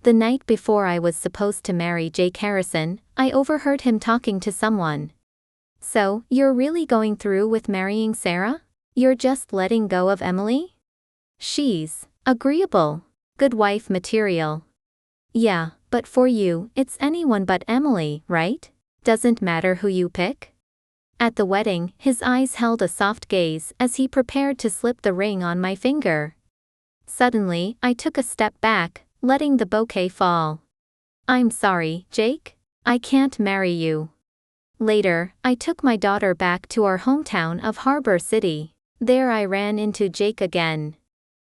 The night before I was supposed to marry Jake Harrison, I overheard him talking to someone. "So, you're really going through with marrying Sarah? You're just letting go of Emily? She's agreeable. Good wife material." "Yeah, but for you, it's anyone but Emily, right? Doesn't matter who you pick?" At the wedding, his eyes held a soft gaze as he prepared to slip the ring on my finger. Suddenly, I took a step back, letting the bouquet fall. "I'm sorry, Jake. I can't marry you." Later, I took my daughter back to our hometown of Harbor City. There I ran into Jake again.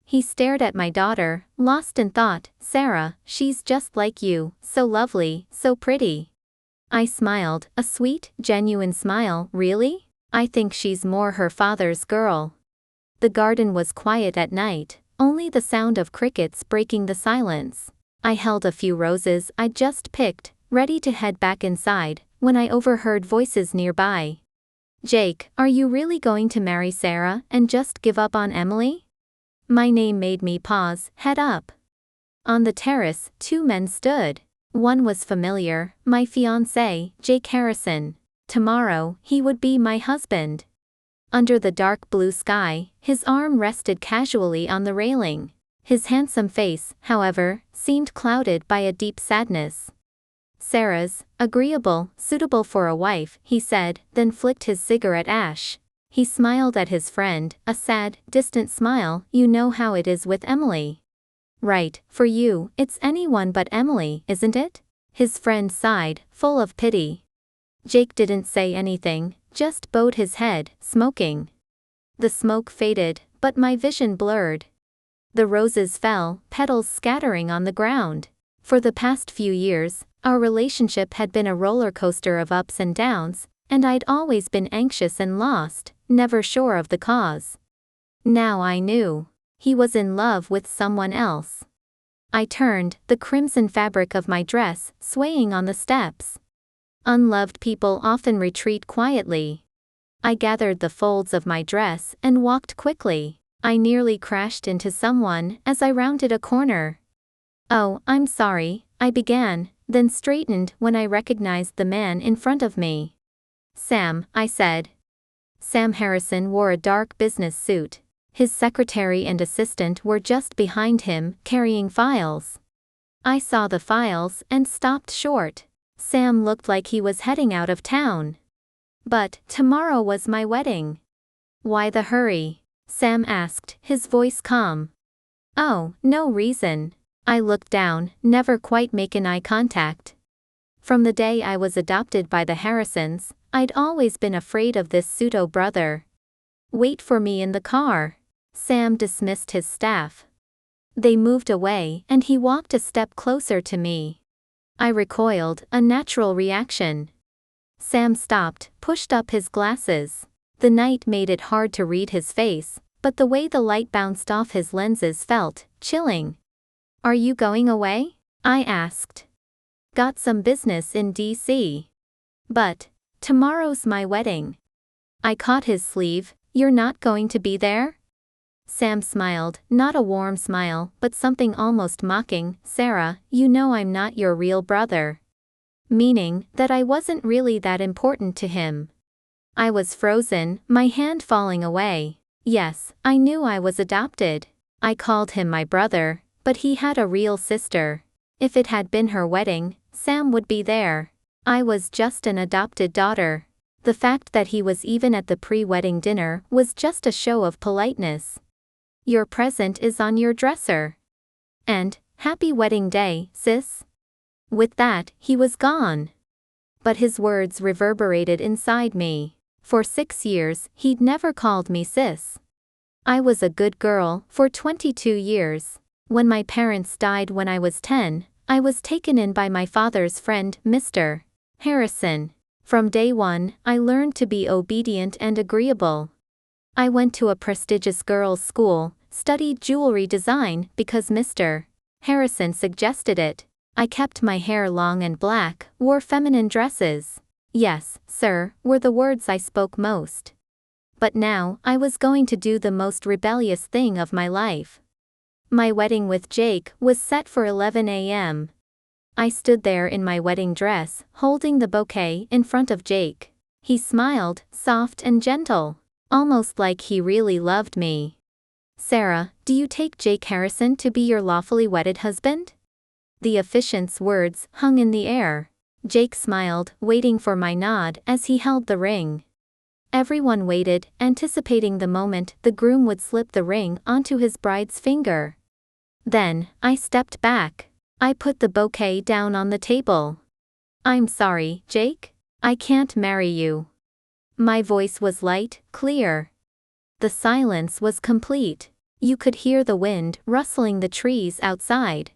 He stared at my daughter, lost in thought. "Sarah, she's just like you, so lovely, so pretty." I smiled, a sweet, genuine smile. "Really? I think she's more her father's girl." The garden was quiet at night, only the sound of crickets breaking the silence. I held a few roses I'd just picked, ready to head back inside, when I overheard voices nearby. "Jake, are you really going to marry Sarah and just give up on Emily?" My name made me pause, head up. On the terrace, two men stood. One was familiar, my fiancé, Jake Harrison. Tomorrow, he would be my husband. Under the dark blue sky, his arm rested casually on the railing. His handsome face, however, seemed clouded by a deep sadness. "Sarah's agreeable, suitable for a wife," he said, then flicked his cigarette ash. He smiled at his friend, a sad, distant smile. "You know how it is with Emily." "Right, for you, it's anyone but Emily, isn't it?" His friend sighed, full of pity. Jake didn't say anything, just bowed his head, smoking. The smoke faded, but my vision blurred. The roses fell, petals scattering on the ground. For the past few years, our relationship had been a roller coaster of ups and downs, and I'd always been anxious and lost, never sure of the cause. Now I knew. He was in love with someone else. I turned, the crimson fabric of my dress swaying on the steps. Unloved people often retreat quietly. I gathered the folds of my dress and walked quickly. I nearly crashed into someone as I rounded a corner. "Oh, I'm sorry," I began, then straightened when I recognized the man in front of me. "Sam," I said. Sam Harrison wore a dark business suit. His secretary and assistant were just behind him, carrying files. I saw the files and stopped short. Sam looked like he was heading out of town. "But tomorrow was my wedding." "Why the hurry?" Sam asked, his voice calm. "Oh, no reason." I looked down, never quite making eye contact. From the day I was adopted by the Harrisons, I'd always been afraid of this pseudo-brother. "Wait for me in the car." Sam dismissed his staff. They moved away and he walked a step closer to me. I recoiled, a natural reaction. Sam stopped, pushed up his glasses. The night made it hard to read his face, but the way the light bounced off his lenses felt chilling. "Are you going away?" I asked. "Got some business in D.C. But tomorrow's my wedding." I caught his sleeve. "You're not going to be there?" Sam smiled, not a warm smile, but something almost mocking. "Sarah, you know I'm not your real brother." Meaning that I wasn't really that important to him. I was frozen, my hand falling away. Yes, I knew I was adopted. I called him my brother, but he had a real sister. If it had been her wedding, Sam would be there. I was just an adopted daughter. The fact that he was even at the pre-wedding dinner was just a show of politeness. "Your present is on your dresser." And, "Happy wedding day, sis." With that, he was gone. But his words reverberated inside me. For 6 years, he'd never called me sis. I was a good girl for 22 years. When my parents died when I was 10, I was taken in by my father's friend, Mr. Harrison. From day one, I learned to be obedient and agreeable. I went to a prestigious girls' school, studied jewelry design because Mr. Harrison suggested it. I kept my hair long and black, wore feminine dresses. "Yes, sir," were the words I spoke most. But now, I was going to do the most rebellious thing of my life. My wedding with Jake was set for 11 a.m. I stood there in my wedding dress, holding the bouquet in front of Jake. He smiled, soft and gentle, almost like he really loved me. "Sarah, do you take Jake Harrison to be your lawfully wedded husband?" The officiant's words hung in the air. Jake smiled, waiting for my nod as he held the ring. Everyone waited, anticipating the moment the groom would slip the ring onto his bride's finger. Then, I stepped back. I put the bouquet down on the table. "I'm sorry, Jake. I can't marry you." My voice was light, clear. The silence was complete. You could hear the wind rustling the trees outside.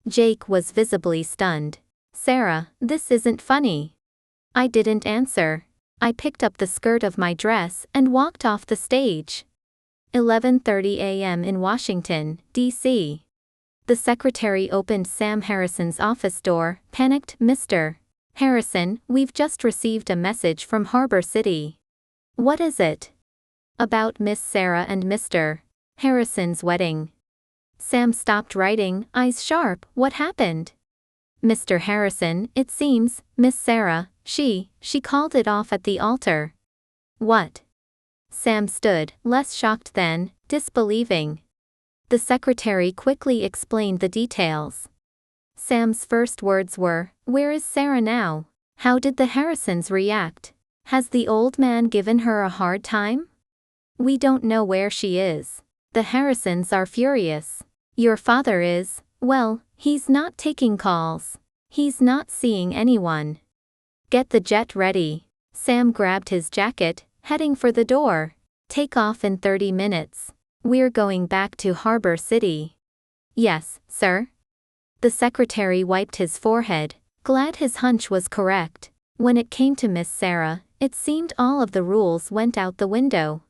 Jake was visibly stunned. "Sarah, this isn't funny." I didn't answer. I picked up the skirt of my dress and walked off the stage. 11:30 a.m. in Washington, D.C. The secretary opened Sam Harrison's office door, panicked. "Mr. Harrison, we've just received a message from Harbor City." "What is it?" "About Miss Sarah and Mr. Harrison's wedding." Sam stopped writing, eyes sharp. "What happened?" "Mr. Harrison, it seems, Miss Sarah, she called it off at the altar." "What?" Sam stood, less shocked than disbelieving. The secretary quickly explained the details. Sam's first words were, "Where is Sarah now? How did the Harrisons react? Has the old man given her a hard time?" "We don't know where she is. The Harrisons are furious. Your father is, well, he's not taking calls. He's not seeing anyone." "Get the jet ready." Sam grabbed his jacket, heading for the door. "Take off in 30 minutes. We're going back to Harbor City." "Yes, sir." The secretary wiped his forehead, glad his hunch was correct. When it came to Miss Sarah, it seemed all of the rules went out the window.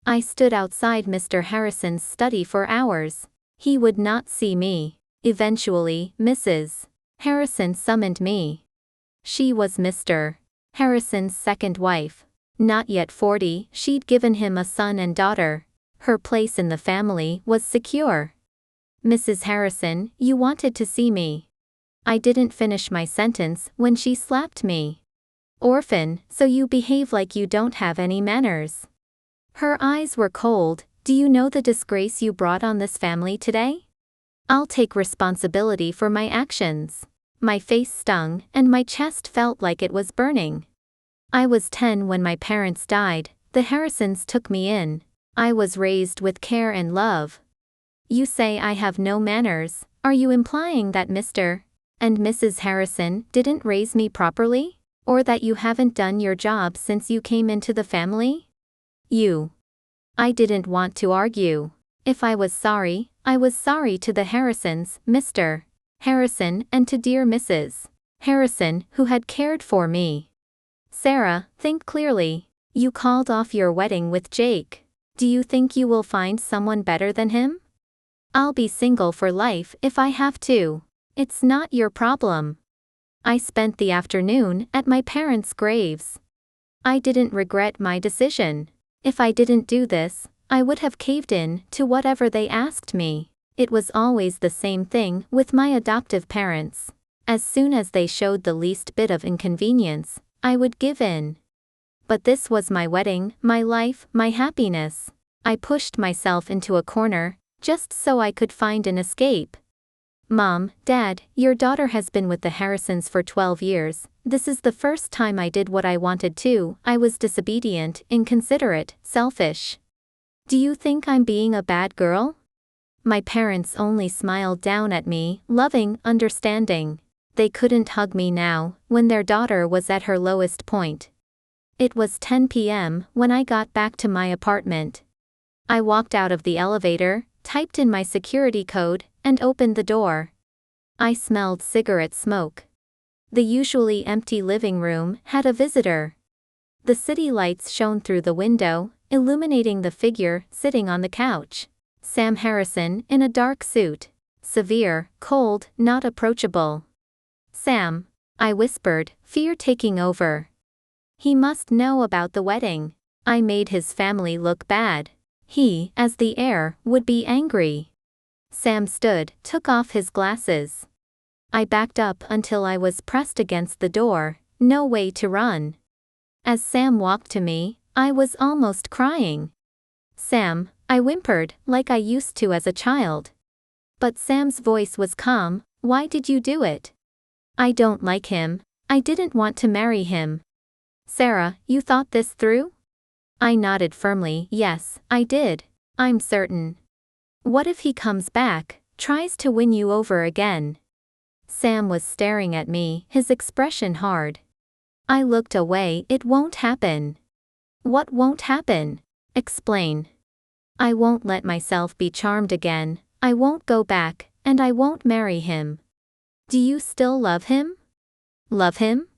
I stood outside Mr. Harrison's study for hours. He would not see me. Eventually, Mrs. Harrison summoned me. She was Mr. Harrison's second wife. Not yet 40, she'd given him a son and daughter. Her place in the family was secure. "Mrs. Harrison, you wanted to see me." I didn't finish my sentence when she slapped me. "Orphan, so you behave like you don't have any manners." Her eyes were cold. "Do you know the disgrace you brought on this family today?" "I'll take responsibility for my actions." My face stung, and my chest felt like it was burning. I was 10 when my parents died. The Harrisons took me in. I was raised with care and love. You say I have no manners. Are you implying that Mr. and Mrs. Harrison didn't raise me properly? Or that you haven't done your job since you came into the family? I didn't want to argue. If I was sorry, I was sorry to the Harrisons, Mr. Harrison, and to dear Mrs. Harrison, who had cared for me. "Sarah, think clearly. You called off your wedding with Jake. Do you think you will find someone better than him? I'll be single for life if I have to. It's not your problem." I spent the afternoon at my parents' graves. I didn't regret my decision. If I didn't do this, I would have caved in to whatever they asked me. It was always the same thing with my adoptive parents. As soon as they showed the least bit of inconvenience, I would give in. But this was my wedding, my life, my happiness. I pushed myself into a corner, just so I could find an escape. "Mom, Dad, your daughter has been with the Harrisons for 12 years. This is the first time I did what I wanted to. I was disobedient, inconsiderate, selfish. Do you think I'm being a bad girl?" My parents only smiled down at me, loving, understanding. They couldn't hug me now, when their daughter was at her lowest point. It was 10 p.m. when I got back to my apartment. I walked out of the elevator, typed in my security code, and opened the door. I smelled cigarette smoke. The usually empty living room had a visitor. The city lights shone through the window, illuminating the figure sitting on the couch. Sam Harrison in a dark suit. Severe, cold, not approachable. "Sam," I whispered, fear taking over. He must know about the wedding. I made his family look bad. He, as the heir, would be angry. Sam stood, took off his glasses. I backed up until I was pressed against the door, no way to run. As Sam walked to me, I was almost crying. "Sam," I whimpered, like I used to as a child. But Sam's voice was calm. "Why did you do it?" "I don't like him. I didn't want to marry him." "Sarah, you thought this through?" I nodded firmly. "Yes, I did. I'm certain." "What if he comes back, tries to win you over again?" Sam was staring at me, his expression hard. I looked away. "It won't happen." "What won't happen? Explain." "I won't let myself be charmed again. I won't go back, and I won't marry him." "Do you still love him?" "Love him?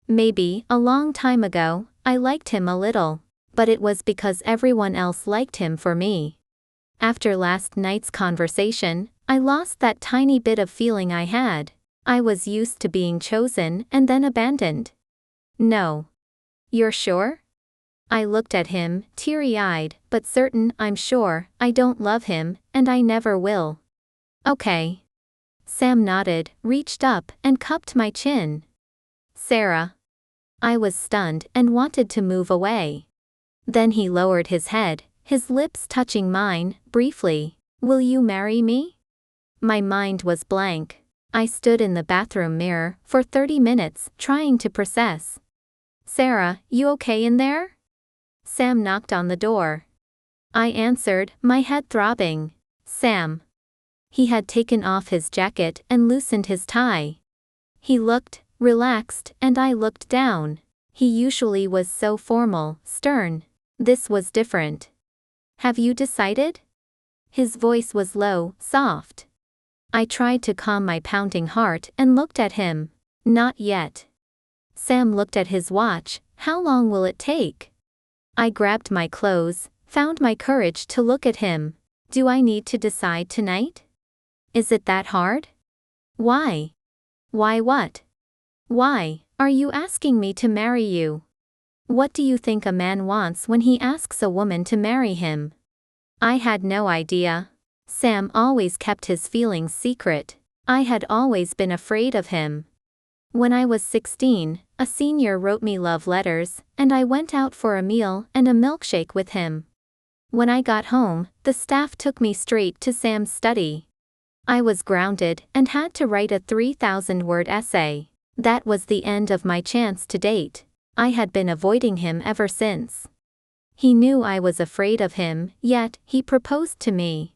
Maybe, a long time ago, I liked him a little. But it was because everyone else liked him for me. After last night's conversation, I lost that tiny bit of feeling I had. I was used to being chosen and then abandoned." "No. You're sure?" I looked at him, teary-eyed, but certain. "I'm sure. I don't love him, and I never will." "Okay." Sam nodded, reached up, and cupped my chin. "Sarah." I was stunned and wanted to move away. Then he lowered his head, his lips touching mine, briefly. "Will you marry me?" My mind was blank. I stood in the bathroom mirror for 30 minutes, trying to process. "Sarah, you okay in there?" Sam knocked on the door. I answered, my head throbbing. "Sam." He had taken off his jacket and loosened his tie. He looked relaxed, and I looked down. He usually was so formal, stern. This was different. "Have you decided?" His voice was low, soft. I tried to calm my pounding heart and looked at him. "Not yet." Sam looked at his watch. "How long will it take?" I grabbed my clothes, found my courage to look at him. "Do I need to decide tonight?" "Is it that hard?" "Why?" "Why what?" "Why are you asking me to marry you?" What do you think a man wants when he asks a woman to marry him? I had no idea. Sam always kept his feelings secret. I had always been afraid of him. When I was 16, a senior wrote me love letters, and I went out for a meal and a milkshake with him. When I got home, the staff took me straight to Sam's study. I was grounded and had to write a 3,000-word essay. That was the end of my chance to date. I had been avoiding him ever since. He knew I was afraid of him, yet he proposed to me.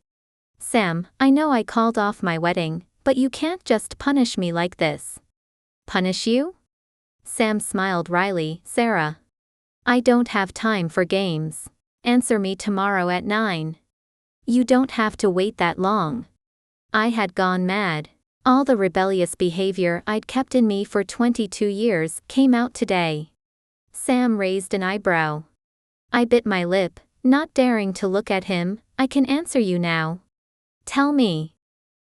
"Sam, I know I called off my wedding, but you can't just punish me like this." "Punish you?" Sam smiled wryly. "Sarah, I don't have time for games. Answer me tomorrow at 9. You don't have to wait that long." I had gone mad. All the rebellious behavior I'd kept in me for 22 years came out today. Sam raised an eyebrow. I bit my lip, not daring to look at him. "I can answer you now." "Tell me."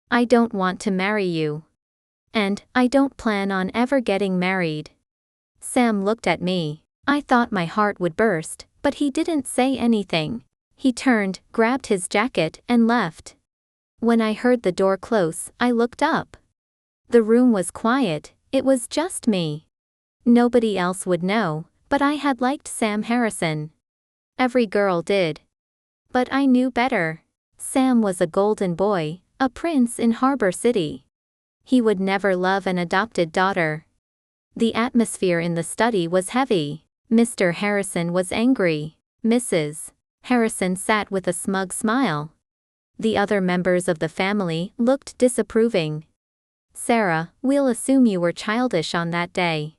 "I don't want to marry you. And I don't plan on ever getting married." Sam looked at me. I thought my heart would burst, but he didn't say anything. He turned, grabbed his jacket, and left. When I heard the door close, I looked up. The room was quiet. It was just me. Nobody else would know, but I had liked Sam Harrison. Every girl did. But I knew better. Sam was a golden boy, a prince in Harbor City. He would never love an adopted daughter. The atmosphere in the study was heavy. Mr. Harrison was angry. Mrs. Harrison sat with a smug smile. The other members of the family looked disapproving. "Sarah, we'll assume you were childish on that day.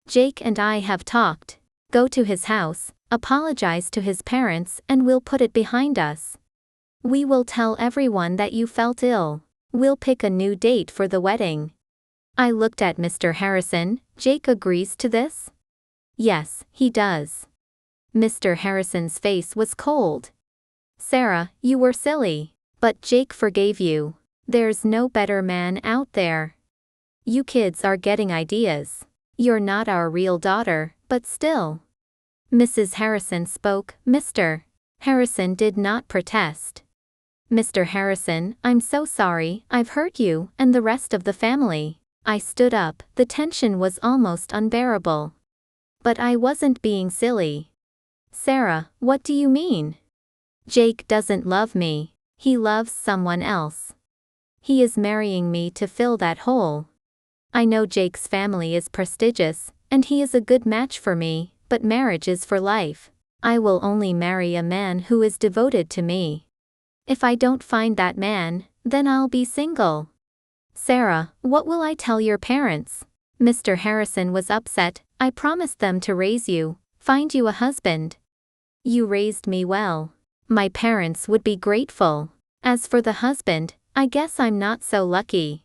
Jake and I have talked. Go to his house, apologize to his parents, and we'll put it behind us. We will tell everyone that you felt ill. We'll pick a new date for the wedding." I looked at Mr. Harrison. "Jake agrees to this?" "Yes, he does." Mr. Harrison's face was cold. "Sarah, you were silly. But Jake forgave you. There's no better man out there. You kids are getting ideas. You're not our real daughter, but still." Mrs. Harrison spoke. Mr. Harrison did not protest. Mr. Harrison, I'm so sorry, I've hurt you and the rest of the family. I stood up, the tension was almost unbearable. But I wasn't being silly. Sarah, what do you mean? Jake doesn't love me. He loves someone else. He is marrying me to fill that hole. I know Jake's family is prestigious, and he is a good match for me, but marriage is for life. I will only marry a man who is devoted to me. If I don't find that man, then I'll be single. Sarah, what will I tell your parents? Mr. Harrison was upset. I promised them to raise you, find you a husband. You raised me well. My parents would be grateful. As for the husband, I guess I'm not so lucky.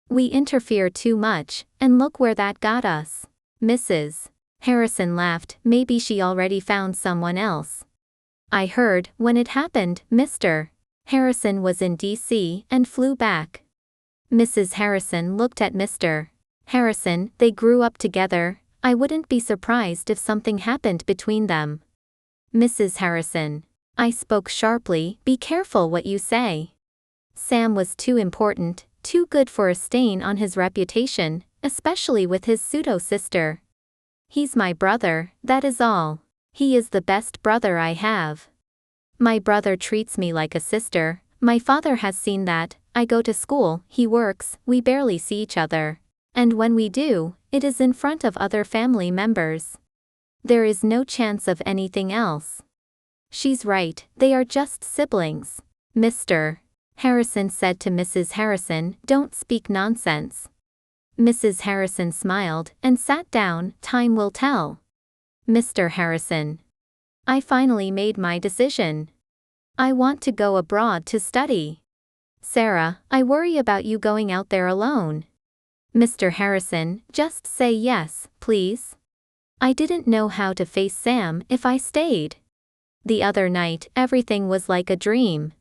We interfere too much, and look where that got us. Mrs. Harrison laughed. Maybe she already found someone else. I heard, when it happened, Mr. Harrison was in D.C. and flew back. Mrs. Harrison looked at Mr. Harrison. They grew up together. I wouldn't be surprised if something happened between them. Mrs. Harrison. I spoke sharply. Be careful what you say. Sam was too important, too good for a stain on his reputation, especially with his pseudo-sister. He's my brother, that is all. He is the best brother I have. My brother treats me like a sister. My father has seen that. I go to school, he works, we barely see each other. And when we do, it is in front of other family members. There is no chance of anything else. She's right, they are just siblings. Mr. Harrison said to Mrs. Harrison, don't speak nonsense. Mrs. Harrison smiled and sat down. Time will tell. Mr. Harrison. I finally made my decision. I want to go abroad to study. Sarah, I worry about you going out there alone. Mr. Harrison, just say yes, please. I didn't know how to face Sam if I stayed. The other night, everything was like a dream.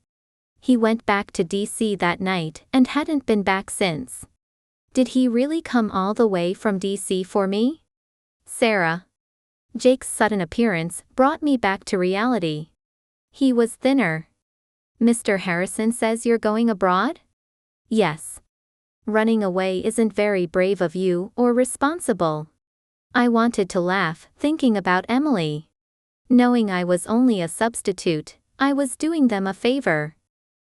He went back to D.C. that night and hadn't been back since. Did he really come all the way from D.C. for me? Sarah. Jake's sudden appearance brought me back to reality. He was thinner. Mr. Harrison says you're going abroad? Yes. Running away isn't very brave of you or responsible. I wanted to laugh, thinking about Emily. Knowing I was only a substitute, I was doing them a favor.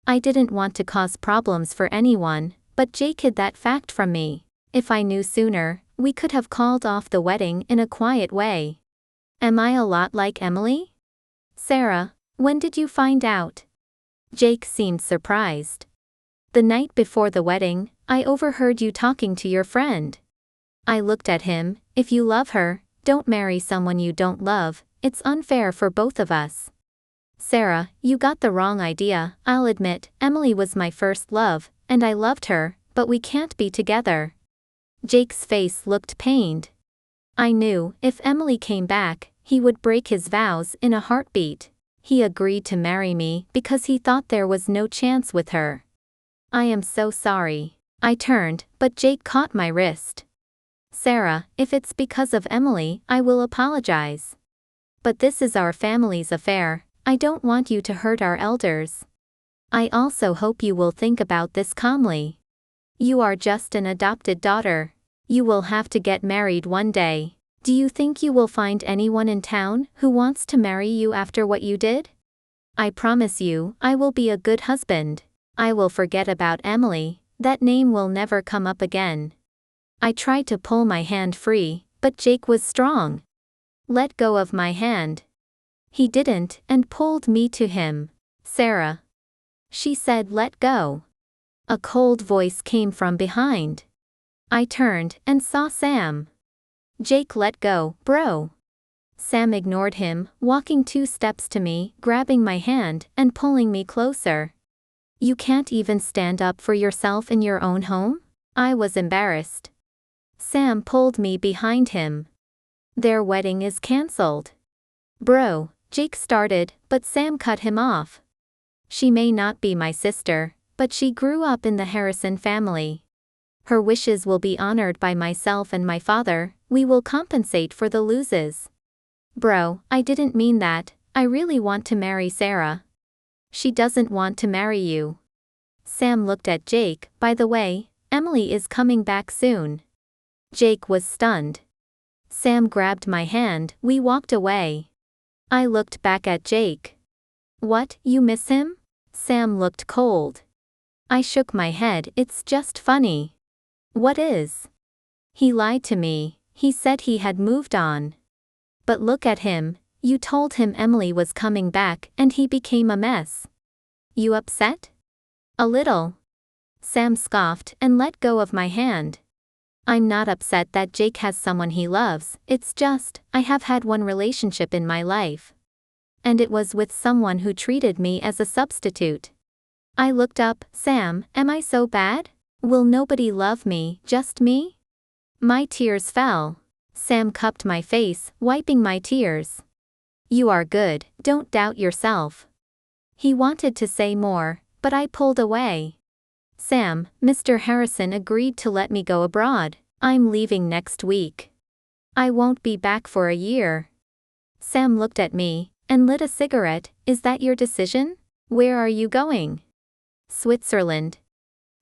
I didn't want to cause problems for anyone, but Jake hid that fact from me. If I knew sooner, we could have called off the wedding in a quiet way. Am I a lot like Emily? Sarah, when did you find out? Jake seemed surprised. The night before the wedding, I overheard you talking to your friend. I looked at him. If you love her, don't marry someone you don't love. It's unfair for both of us. Sarah, you got the wrong idea. I'll admit, Emily was my first love, and I loved her, but we can't be together. Jake's face looked pained. I knew, if Emily came back, he would break his vows in a heartbeat. He agreed to marry me because he thought there was no chance with her. I am so sorry. I turned, but Jake caught my wrist. Sarah, if it's because of Emily, I will apologize. But this is our family's affair. I don't want you to hurt our elders. I also hope you will think about this calmly. You are just an adopted daughter. You will have to get married one day. Do you think you will find anyone in town who wants to marry you after what you did? I promise you, I will be a good husband. I will forget about Emily. That name will never come up again. I tried to pull my hand free, but Jake was strong. Let go of my hand. He didn't, and pulled me to him. Sarah. She said, let go. A cold voice came from behind. I turned and saw Sam. Jake, let go, bro. Sam ignored him, walking 2 steps to me, grabbing my hand and pulling me closer. You can't even stand up for yourself in your own home? I was embarrassed. Sam pulled me behind him. Their wedding is cancelled. Bro, Jake started, but Sam cut him off. She may not be my sister, but she grew up in the Harrison family. Her wishes will be honored by myself and my father. We will compensate for the losses. Bro, I didn't mean that. I really want to marry Sarah. She doesn't want to marry you. Sam looked at Jake. By the way, Emily is coming back soon. Jake was stunned. Sam grabbed my hand. We walked away. I looked back at Jake. What, you miss him? Sam looked cold. I shook my head. It's just funny. What is? He lied to me. He said he had moved on. But look at him. You told him Emily was coming back and he became a mess. You upset? A little. Sam scoffed and let go of my hand. I'm not upset that Jake has someone he loves, it's just, I have had one relationship in my life. And it was with someone who treated me as a substitute. I looked up. Sam, am I so bad? Will nobody love me, just me? My tears fell. Sam cupped my face, wiping my tears. You are good, don't doubt yourself. He wanted to say more, but I pulled away. Sam, Mr. Harrison agreed to let me go abroad. I'm leaving next week. I won't be back for a year. Sam looked at me and lit a cigarette. Is that your decision? Where are you going? Switzerland.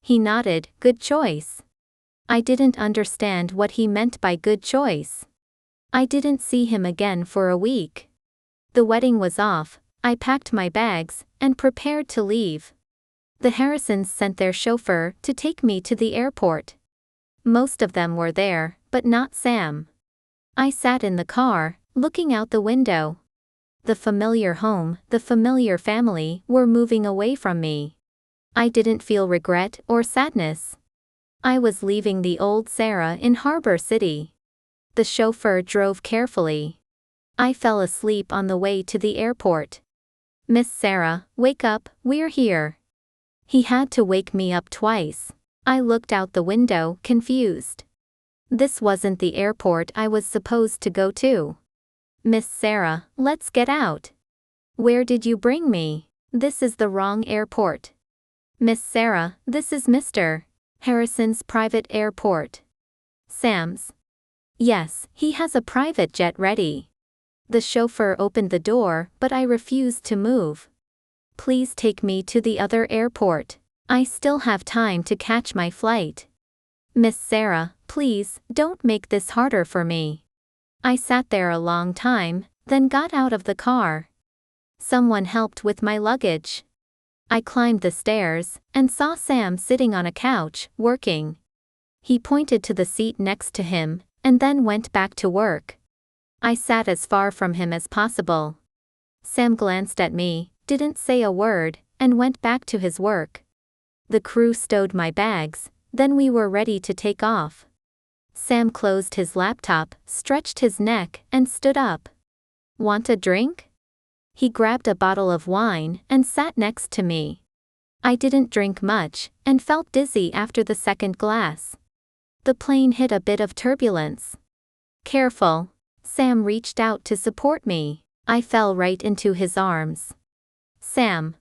He nodded. Good choice. I didn't understand what he meant by good choice. I didn't see him again for a week. The wedding was off. I packed my bags and prepared to leave. The Harrisons sent their chauffeur to take me to the airport. Most of them were there, but not Sam. I sat in the car, looking out the window. The familiar home, the familiar family were moving away from me. I didn't feel regret or sadness. I was leaving the old Sarah in Harbor City. The chauffeur drove carefully. I fell asleep on the way to the airport. Miss Sarah, wake up, we're here. He had to wake me up twice. I looked out the window, confused. This wasn't the airport I was supposed to go to. Miss Sarah, let's get out. Where did you bring me? This is the wrong airport. Miss Sarah, this is Mr. Harrison's private airport. Sam's. Yes, he has a private jet ready. The chauffeur opened the door, but I refused to move. Please take me to the other airport. I still have time to catch my flight. Miss Sarah, please, don't make this harder for me. I sat there a long time, then got out of the car. Someone helped with my luggage. I climbed the stairs and saw Sam sitting on a couch, working. He pointed to the seat next to him and then went back to work. I sat as far from him as possible. Sam glanced at me, didn't say a word, and went back to his work. The crew stowed my bags, then we were ready to take off. Sam closed his laptop, stretched his neck, and stood up. Want a drink? He grabbed a bottle of wine and sat next to me. I didn't drink much, and felt dizzy after the second glass. The plane hit a bit of turbulence. Careful. Sam reached out to support me. I fell right into his arms. Sam.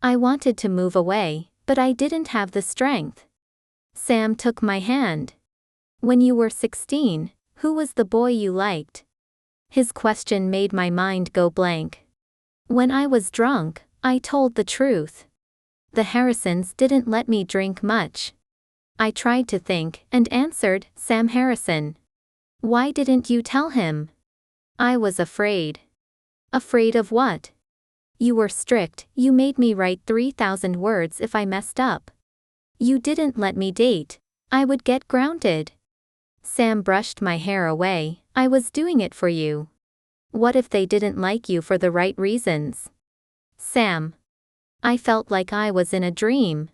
I wanted to move away, but I didn't have the strength. Sam took my hand. When you were 16, who was the boy you liked? His question made my mind go blank. When I was drunk, I told the truth. The Harrisons didn't let me drink much. I tried to think and answered, Sam Harrison. Why didn't you tell him? I was afraid. Afraid of what? You were strict, you made me write 3,000 words if I messed up. You didn't let me date. I would get grounded. Sam brushed my hair away. I was doing it for you. What if they didn't like you for the right reasons? Sam. I felt like I was in a dream.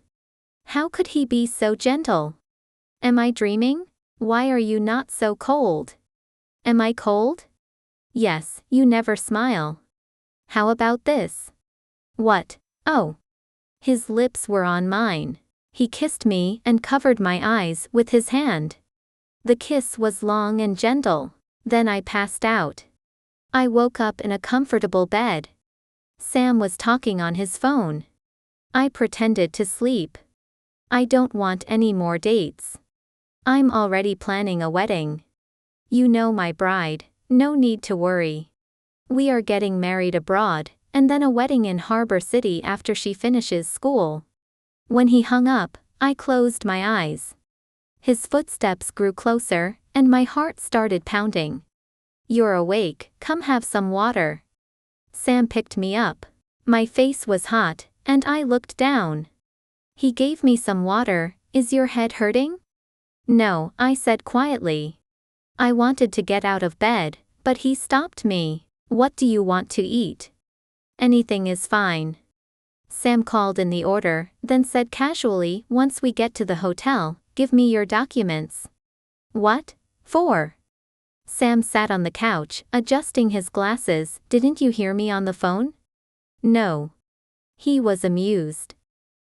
How could he be so gentle? Am I dreaming? Why are you not so cold? Am I cold? Yes, you never smile. How about this? What? Oh. His lips were on mine. He kissed me and covered my eyes with his hand. The kiss was long and gentle. Then I passed out. I woke up in a comfortable bed. Sam was talking on his phone. I pretended to sleep. I don't want any more dates. I'm already planning a wedding. You know my bride, no need to worry. We are getting married abroad, and then a wedding in Harbor City after she finishes school. When he hung up, I closed my eyes. His footsteps grew closer, and my heart started pounding. "You're awake, come have some water." Sam picked me up. My face was hot, and I looked down. He gave me some water. "Is your head hurting?" "No," I said quietly. I wanted to get out of bed, but he stopped me. "What do you want to eat?" "Anything is fine." Sam called in the order, then said casually, "Once we get to the hotel, give me your documents." "What for?" Sam sat on the couch, adjusting his glasses. "Didn't you hear me on the phone?" "No." He was amused.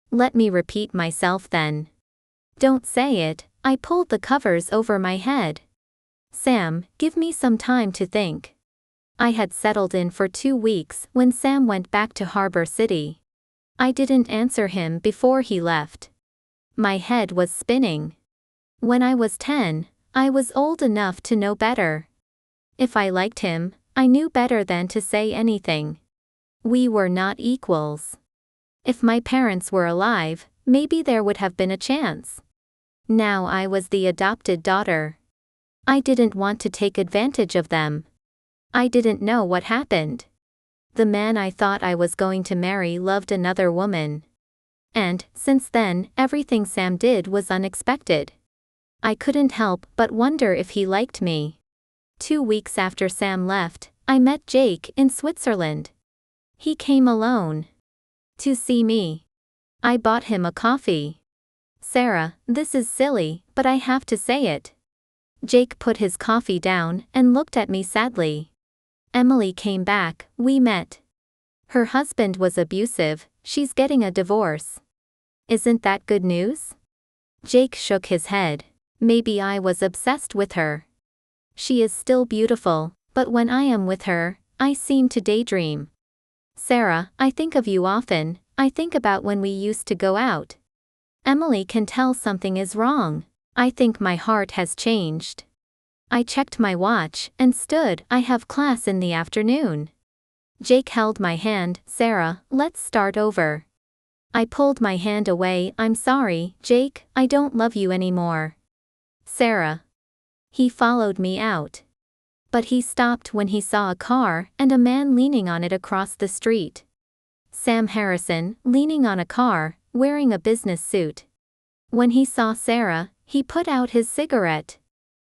"Let me repeat myself then." "Don't say it." I pulled the covers over my head. "Sam, give me some time to think." I had settled in for 2 weeks when Sam went back to Harbor City. I didn't answer him before he left. My head was spinning. When I was 10, I was old enough to know better. If I liked him, I knew better than to say anything. We were not equals. If my parents were alive, maybe there would have been a chance. Now I was the adopted daughter. I didn't want to take advantage of them. I didn't know what happened. The man I thought I was going to marry loved another woman. And, since then, everything Sam did was unexpected. I couldn't help but wonder if he liked me. 2 weeks after Sam left, I met Jake in Switzerland. He came alone to see me. I bought him a coffee. "Sarah, this is silly, but I have to say it." Jake put his coffee down and looked at me sadly. "Emily came back, we met. Her husband was abusive, she's getting a divorce. Isn't that good news?" Jake shook his head. "Maybe I was obsessed with her. She is still beautiful, but when I am with her, I seem to daydream. Sarah, I think of you often. I think about when we used to go out. Emily can tell something is wrong. I think my heart has changed." I checked my watch and stood. "I have class in the afternoon." Jake held my hand. "Sarah, let's start over." I pulled my hand away. "I'm sorry, Jake, I don't love you anymore." "Sarah." He followed me out. But he stopped when he saw a car and a man leaning on it across the street. Sam Harrison, leaning on a car, wearing a business suit. When he saw Sarah, he put out his cigarette.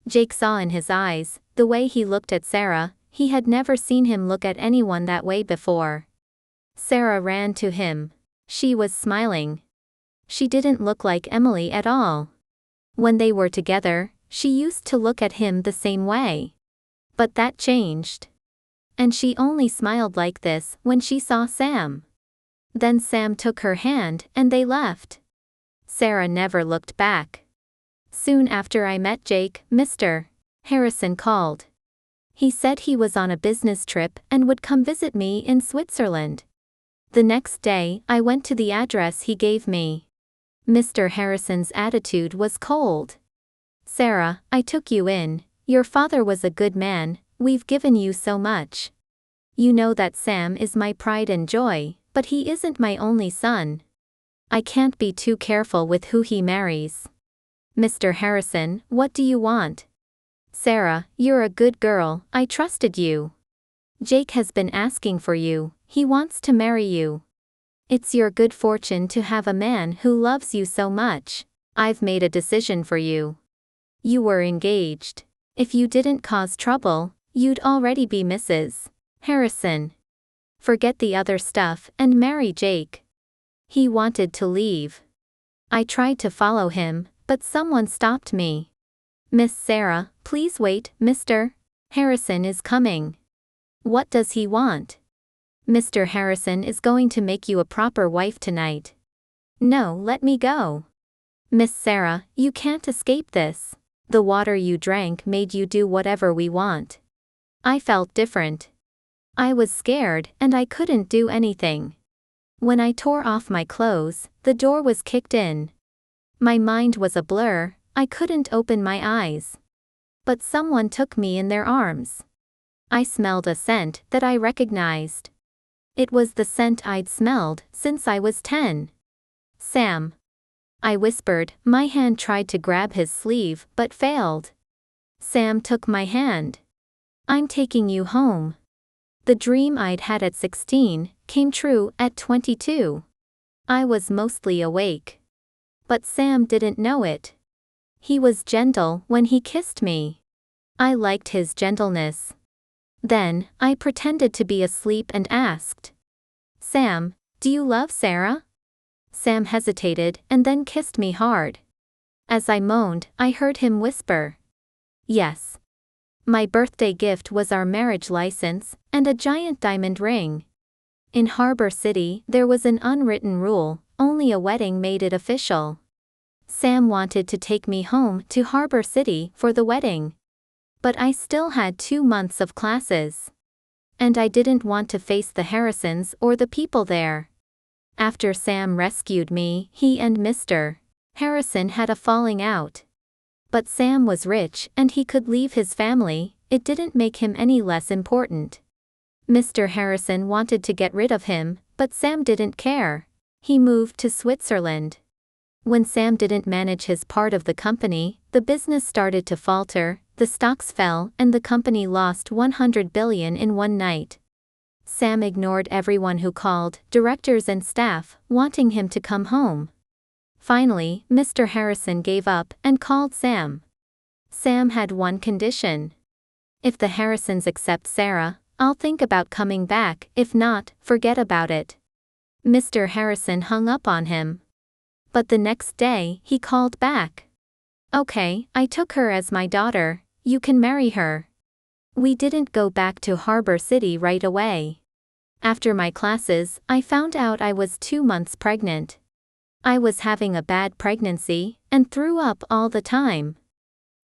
Jake saw in his eyes, the way he looked at Sarah, he had never seen him look at anyone that way before. Sarah ran to him. She was smiling. She didn't look like Emily at all. When they were together, she used to look at him the same way. But that changed. And she only smiled like this when she saw Sam. Then Sam took her hand and they left. Sarah never looked back. Soon after I met Jake, Mr. Harrison called. He said he was on a business trip and would come visit me in Switzerland. The next day, I went to the address he gave me. Mr. Harrison's attitude was cold. "Sarah, I took you in. Your father was a good man, we've given you so much. You know that Sam is my pride and joy, but he isn't my only son. I can't be too careful with who he marries." "Mr. Harrison, what do you want?" "Sarah, you're a good girl, I trusted you. Jake has been asking for you, he wants to marry you. It's your good fortune to have a man who loves you so much. I've made a decision for you. You were engaged. If you didn't cause trouble, you'd already be Mrs. Harrison. Forget the other stuff and marry Jake." He wanted to leave. I tried to follow him, but someone stopped me. "Miss Sarah, please wait, Mr. Harrison is coming." "What does he want?" "Mr. Harrison is going to make you a proper wife tonight." "No, let me go." "Miss Sarah, you can't escape this. The water you drank made you do whatever we want." I felt different. I was scared and I couldn't do anything. When I tore off my clothes, the door was kicked in. My mind was a blur, I couldn't open my eyes. But someone took me in their arms. I smelled a scent that I recognized. It was the scent I'd smelled since I was 10. Sam. I whispered. My hand tried to grab his sleeve but failed. Sam took my hand. I'm taking you home. The dream I'd had at 16 came true at 22. I was mostly awake. But Sam didn't know it. He was gentle when he kissed me. I liked his gentleness. Then, I pretended to be asleep and asked, Sam, do you love Sarah? Sam hesitated and then kissed me hard. As I moaned, I heard him whisper, yes. My birthday gift was our marriage license and a giant diamond ring. In Harbor City, there was an unwritten rule, only a wedding made it official. Sam wanted to take me home to Harbor City for the wedding. But I still had 2 months of classes. And I didn't want to face the Harrisons or the people there. After Sam rescued me, he and Mr. Harrison had a falling out. But Sam was rich and he could leave his family, it didn't make him any less important. Mr. Harrison wanted to get rid of him, but Sam didn't care. He moved to Switzerland. When Sam didn't manage his part of the company, the business started to falter, the stocks fell, and the company lost $100 billion in one night. Sam ignored everyone who called, directors and staff, wanting him to come home. Finally, Mr. Harrison gave up and called Sam. Sam had one condition. If the Harrisons accept Sarah, I'll think about coming back, if not, forget about it. Mr. Harrison hung up on him. But the next day, he called back. Okay, I took her as my daughter, you can marry her. We didn't go back to Harbor City right away. After my classes, I found out I was 2 months pregnant. I was having a bad pregnancy, and threw up all the time.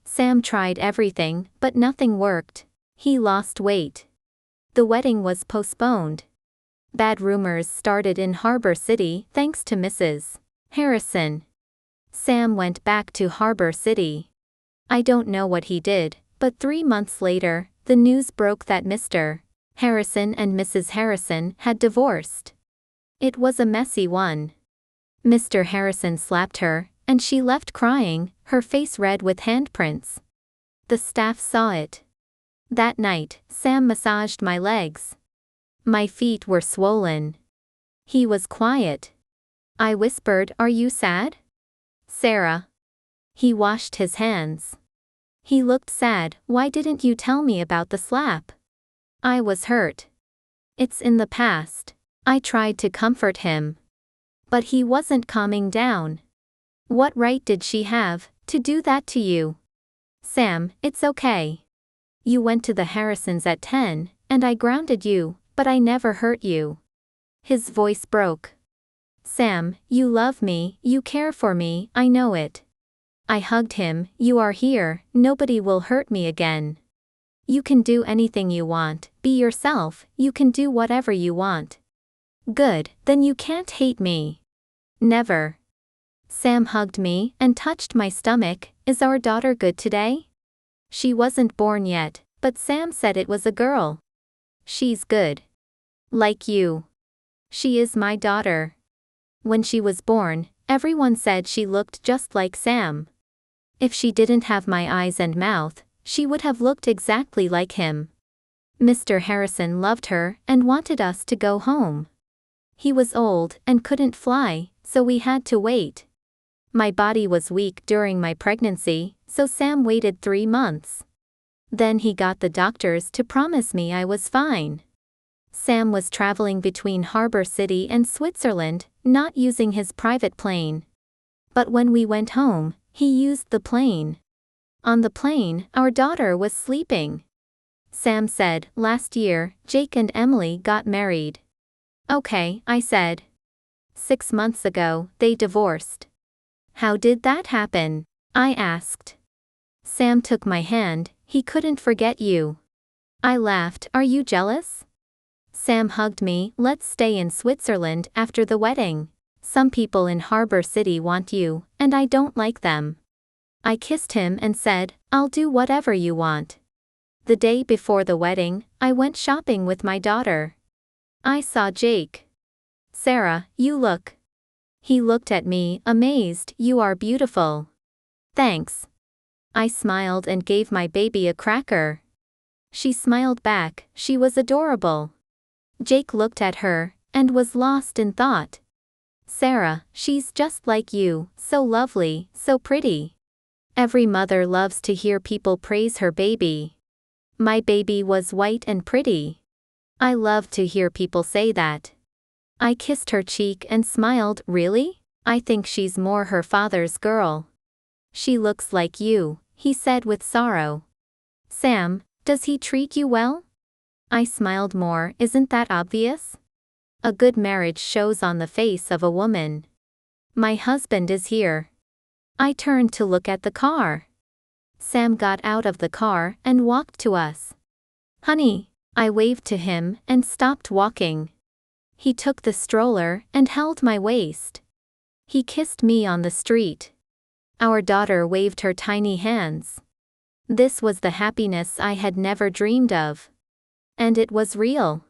Sam tried everything, but nothing worked. He lost weight. The wedding was postponed. Bad rumors started in Harbor City thanks to Mrs. Harrison. Sam went back to Harbor City. I don't know what he did, but 3 months later, the news broke that Mr. Harrison and Mrs. Harrison had divorced. It was a messy one. Mr. Harrison slapped her, and she left crying, her face red with handprints. The staff saw it. That night, Sam massaged my legs. My feet were swollen. He was quiet. I whispered, "Are you sad, Sarah?" He washed his hands. He looked sad. "Why didn't you tell me about the slap?" I was hurt. "It's in the past." I tried to comfort him. But he wasn't calming down. "What right did she have to do that to you?" "Sam, it's okay. You went to the Harrisons at 10, and I grounded you, but I never hurt you." His voice broke. "Sam, you love me, you care for me, I know it." I hugged him. "You are here, nobody will hurt me again. You can do anything you want, be yourself, you can do whatever you want." "Good, then you can't hate me." "Never." Sam hugged me and touched my stomach. "Is our daughter good today?" "She wasn't born yet, but Sam said it was a girl." "She's good. Like you." "She is my daughter." When she was born, everyone said she looked just like Sam. If she didn't have my eyes and mouth, she would have looked exactly like him. Mr. Harrison loved her and wanted us to go home. He was old and couldn't fly, so we had to wait. My body was weak during my pregnancy, so Sam waited 3 months. Then he got the doctors to promise me I was fine. Sam was traveling between Harbor City and Switzerland, not using his private plane. But when we went home, he used the plane. On the plane, our daughter was sleeping. Sam said, "Last year, Jake and Emily got married." "Okay," I said. 6 months ago, they divorced." "How did that happen?" I asked. "Sam took my hand, he couldn't forget you." I laughed. "Are you jealous?" Sam hugged me. "Let's stay in Switzerland after the wedding. Some people in Harbor City want you, and I don't like them." I kissed him and said, "I'll do whatever you want." The day before the wedding, I went shopping with my daughter. I saw Jake. Sarah, you look. He looked at me, amazed. You are beautiful. Thanks. I smiled and gave my baby a cracker. She smiled back, she was adorable. Jake looked at her, and was lost in thought. Sarah, she's just like you, so lovely, so pretty. Every mother loves to hear people praise her baby. My baby was white and pretty. I love to hear people say that. I kissed her cheek and smiled. Really? I think she's more her father's girl. She looks like you, he said with sorrow. Sam, does he treat you well? I smiled more. Isn't that obvious? A good marriage shows on the face of a woman. My husband is here. I turned to look at the car. Sam got out of the car and walked to us. Honey, I waved to him and stopped walking. He took the stroller and held my waist. He kissed me on the street. Our daughter waved her tiny hands. This was the happiness I had never dreamed of. And it was real.